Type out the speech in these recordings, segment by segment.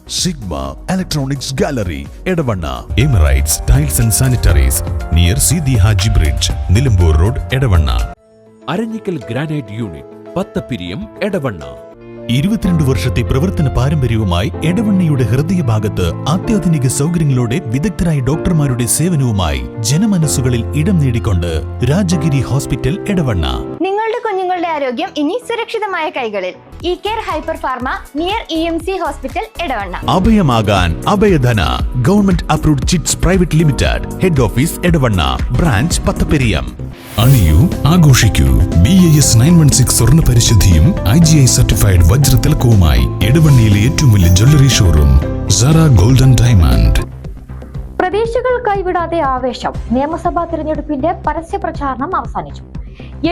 Sigma Electronics Gallery, Edavanna. Emirates Tiles and Sanitaries, near Sidi Haji Bridge, Nilambur Road, Edavanna. Aranjikkal granite unit, Pathappiriyam, Edavanna. 22 വർഷത്തെ പ്രവർത്തന പാരമ്പര്യവുമായി എടവണ്ണയുടെ ഹൃദയഭാഗത്ത് അത്യാധുനിക സൗകര്യങ്ങളോടെ വിദഗ്ധരായ ഡോക്ടർമാരുടെ സേവനവുമായി ജനമനസ്സുകളിൽ ഇടം നേടിക്കൊണ്ട് രാജഗിരി ഹോസ്പിറ്റൽ, എടവണ്ണ. നിങ്ങളുടെ കുഞ്ഞുങ്ങളുടെ ആരോഗ്യം ഇനി സുരക്ഷിതമായ കൈകളിൽ. E care hyper pharma near EMC hospital, Edavanna. അഭയമാകാൻ Abhayadhana government approved chits private limited, head office Edavanna, branch Pathappiriyam. അണിയൂ, ആഘോഷിക്കൂ. BAS 916 സ്വർണ്ണ പരിശുദ്ധിയും IGI സർട്ടിഫൈഡ് വജ്ര തിലകവുമായി എടവണ്ണയിലെ ഏറ്റവും വലിയ jewellery showroom Sara golden diamond. പ്രതീക്ഷകൾ കൈവിടാതെ ആവേശം. നിയമസഭാ തിരഞ്ഞെടുപ്പിന്റെ പരസ്യ പ്രചാരണം അവസാനിച്ചു.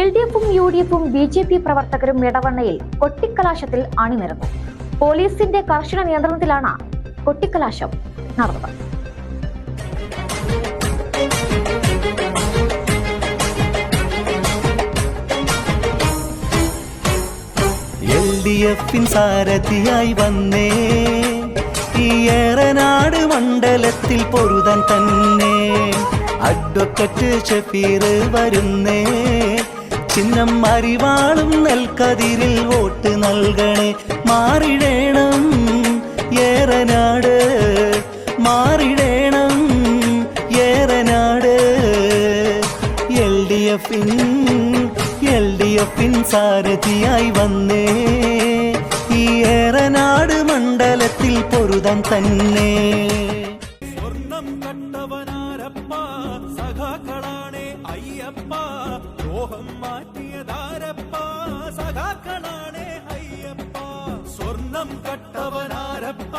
LDF-ഉം UDF-ഉം BJP പ്രവർത്തകരും എടവണ്ണയിൽ കൊട്ടിക്കലാശത്തിൽ അണിനിരന്നു. പോലീസിന്റെ കർശന നിയന്ത്രണത്തിലാണ് കൊട്ടിക്കലാശം നടന്നത്. LDF-ൻ സാരഥിയായി വന്നേ, ഈ ഏറനാട് മണ്ഡലത്തിൽ പൊരുതാൻ തന്നെ അഡ്വക്കറ്റ് ഷഫീർ വരുന്നേ. ചിഹ്നം അരിവാളും നെൽക്കതിരിൽ വോട്ട് നൽകണേ. മാറിടേണം ഏറനാട്, മാറിടേണം ഏറനാട്. LDF-ൻ സാരഥിയായി വന്നേ, ഈ ഏറനാട് മണ്ഡലത്തിൽ പൊരുതാൻ തന്നെ. സ്വർണം കണ്ടവനാരപ്പ, സഖാക്കളാണേ അയ്യപ്പ. ദ്രോഹം മാറ്റിയതാരപ്പ, സഖാക്കളാണേ അയ്യപ്പ. സ്വർണം കട്ടവനാരപ്പ,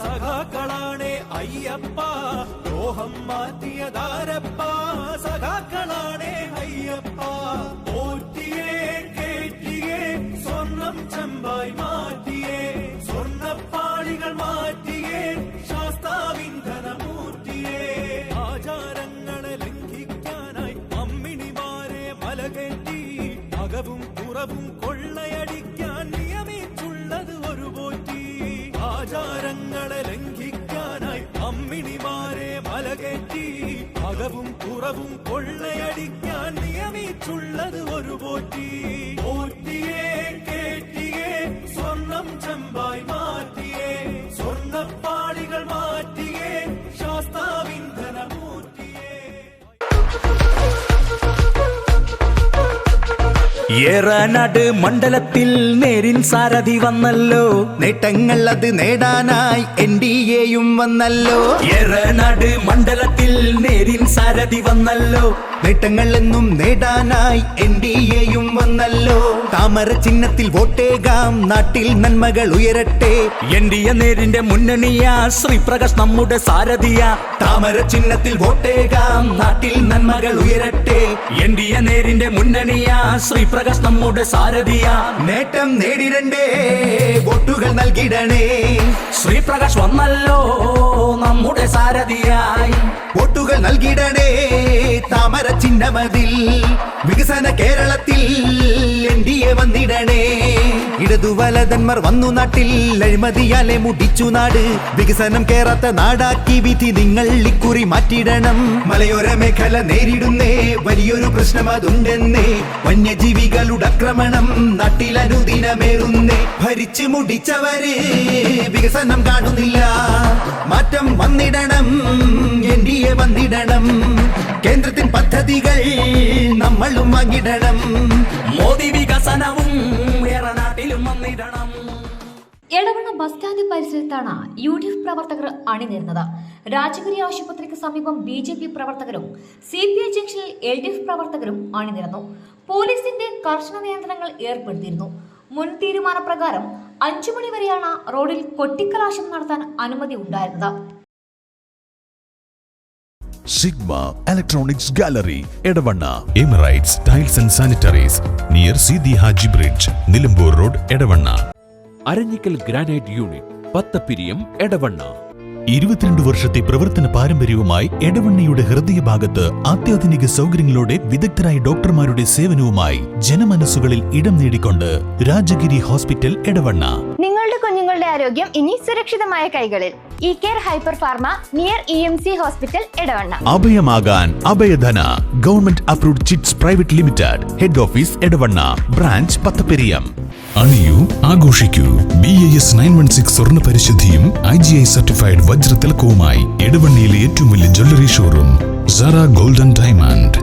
സഖാക്കളാണേ അയ്യപ്പ. ദ്രോഹം മാറ്റിയതാരപ്പ, സഖാക്കളാണേ അയ്യപ്പ. ഓറ്റിയേ കേറ്റിയേ സ്വർണം ചെമ്പായി മാറ്റിയേ, സ്വർണ്ണപ്പാളികൾ മാറ്റിയേ ശാസ്താവിൻ ധനമൂർത്തിയേ. ആചാരങ്ങളെ ലംഘിക്കാനായി അമ്മിണിമാരെ മലകേറ്റി, അകവും പുറവും കൊള്ളയടിക്കാൻ നിയമിച്ചുള്ളത് ഒരു പോറ്റി. ആചാരങ്ങളെ ലംഘിക്കാനായി അമ്മിണിമാരെ മലകേറ്റി, അകവും പുറവും കൊള്ളയടിക്കാൻ നിയമിച്ചുള്ളത് ഒരു പോറ്റി. പോറ്റിയേ കേറ്റിയേ സ്വർണം ചെമ്പായി മാറ്റിയേ, സ്വർണ്ണപ്പാളികൾ മാറ്റിയേ ശാസ്താവിൻ ധനമൂർത്തിയേ. ഏറനാട് മണ്ഡലത്തിൽ നേരിൻ സാരഥി വന്നല്ലോ, നേട്ടങ്ങൾ അത് നേടാനായി NDA-യും വന്നല്ലോ. ഏറനാട് മണ്ഡലത്തിൽ നേരിൻ സാരഥി വന്നല്ലോ, നേട്ടങ്ങൾ എന്നും നേടാനായി NDA-യും വന്നല്ലോ. താമര ചിഹ്നത്തിൽ വോട്ടേകാം, നാട്ടിൽ നന്മകൾ ഉയരട്ടെ. NDA നേരിന്റെ മുന്നണിയാ, ശ്രീപ്രകാശ് നമ്മുടെ സാരഥിയാ. താമര ചിഹ്നത്തിൽ വോട്ടേകാം, നാട്ടിൽ നന്മകൾ ഉയരട്ടെ. NDA നേരിന്റെ മുന്നണിയാ, ശ്രീപ്രകാശ് നമ്മുടെ സാരഥിയാ. നേട്ടം നേടിടണ്ടേ, വോട്ടുകൾ നൽകിടണേ. ശ്രീപ്രകാശ് വന്നല്ലോ നമ്മുടെ സാരഥിയായി, വോട്ടുകൾ നൽകിടണേ. താമര ചിഹ്നമതിൽ വികസന കേരളത്തിൽ NDA വന്നിടണേ. ഇടതുവലതന്മാർ വന്നു നാട്ടിൽ, അഴിമതിയാലെ മുടിച്ചു നാട്. വികസനം കേറാത്ത നാടാക്കി വിധി നിങ്ങൾ ഇക്കുറി മാറ്റിടണം. മലയോര മേഖല നേരിടുന്നേ വലിയൊരു പ്രശ്നം അതുണ്ടെന്നേ. വന്യജീവികളുടെ ആക്രമണം നാട്ടിൽ അനുദിനമേറുന്നേ. ഭരിച്ചു മുടിച്ചവര് വികസനം കാണുന്നില്ല. മാറ്റം വന്നിടണം, NDA വന്നിടണം. കേന്ദ്രത്തിൻ പദ്ധതികൾ നമ്മളും വാങ്ങിടണം. മോദി വികസനവും ഏറനാട്ടിലും വന്നിടണം. എടവണ്ണ ബസ് സ്റ്റാൻഡ് പരിസരത്താണ് UDF പ്രവർത്തകർ അണിനിരുന്നത്. രാജഗിരി ആശുപത്രിക്ക് സമീപം BJP പ്രവർത്തകരും CPI ജംഗ്ഷനിൽ LDF പ്രവർത്തകരും അണിനിരന്നു. പോലീസിന്റെ കർശന നിയന്ത്രണങ്ങൾ ഏർപ്പെടുത്തിയിരുന്നു. മുൻ തീരുമാനപ്രകാരം 5 മണി വരെയാണ് റോഡിൽ കൊട്ടിക്കലാശം നടത്താൻ അനുമതി ഉണ്ടായിരുന്നത്. Sigma Electronics Gallery, Edavanna. Emirates Tiles and Sanitaries, near Sidi Haji Bridge, Nilambur Road, Edavanna. Aranjikkal granite unit, Pathappiriyam, Edavanna. 22 വർഷത്തെ പ്രവർത്തന പാരമ്പര്യവുമായി എടവണ്ണയുടെ ഹൃദയഭാഗത്ത് അത്യാധുനിക സൗകര്യങ്ങളോടെ വിദഗ്ധരായ ഡോക്ടർമാരുടെ സേവനവുമായി ജനമനസ്സുകളിൽ ഇടം നേടിക്കൊണ്ട് രാജഗിരി ഹോസ്പിറ്റൽ, എടവണ്ണ. നിങ്ങളുടെ കുഞ്ഞുങ്ങളുടെ ആരോഗ്യം ഇനി സുരക്ഷിതമായ കൈകളിൽ. E care hyper pharma near EMC hospital Edavanna. അഭയമാകാൻ Abhayadhana government approved chits private limited. Head office Edavanna, branch Pathappiriyam. അണിയൂ, ആഘോഷിക്കൂ. BAS 916 സ്വർണ്ണ പരിശുദ്ധിയും IGI സർട്ടിഫൈഡ് വജ്ര തിലകവുമായി എടവണ്ണയിലെ ഏറ്റവും വലിയ jewellery showroom Sara golden diamond.